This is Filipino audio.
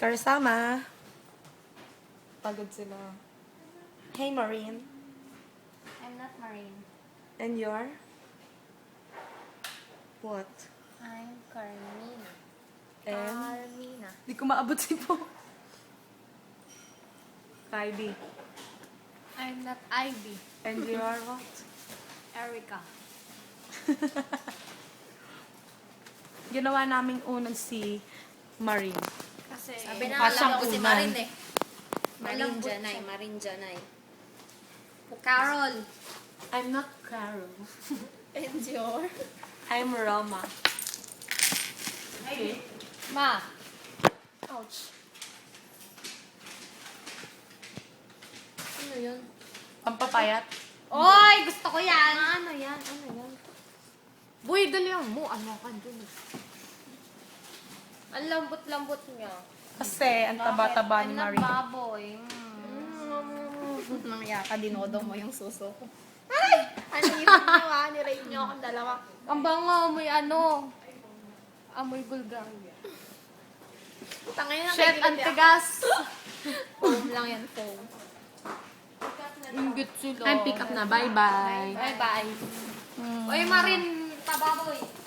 Karsama. Pagod sila. Hey, Maureen. I'm not Marine. And you're? What? I'm Carmina. And? Carmina. Di ko maabot si Po. Kylie. I'm not Ivy. And you are what? Erica. Ginawa naming unang si Maureen. Kasi Sabi na Kasyang alam ko si unan. Marin eh. Malambot Marin siya. Janay. Carol. I'm not Carol. And your? I'm Roma. Okay. Ma. Ouch. Ano yun? Pampapayat. Oy! Gusto ko yan! Ano yan? Ano yan? Boy, dalihan mo. Ano ka dun? Ang lambot-lambot niya. Kasi, ang taba-taba ni I'm not Maureen. baboy. Nangya ka, dinodong mo yung suso ko. Ano yun nyo ah? Nirape nyo akong dalawa. Ang bango, amoy ano? Amoy Bulgaria. Tangay na Shit, ang tigas. Foam lang yan, foam. Inggit sila. I'm pick up na. Bye-bye. Bye-bye. Oy, Marin, tababoy.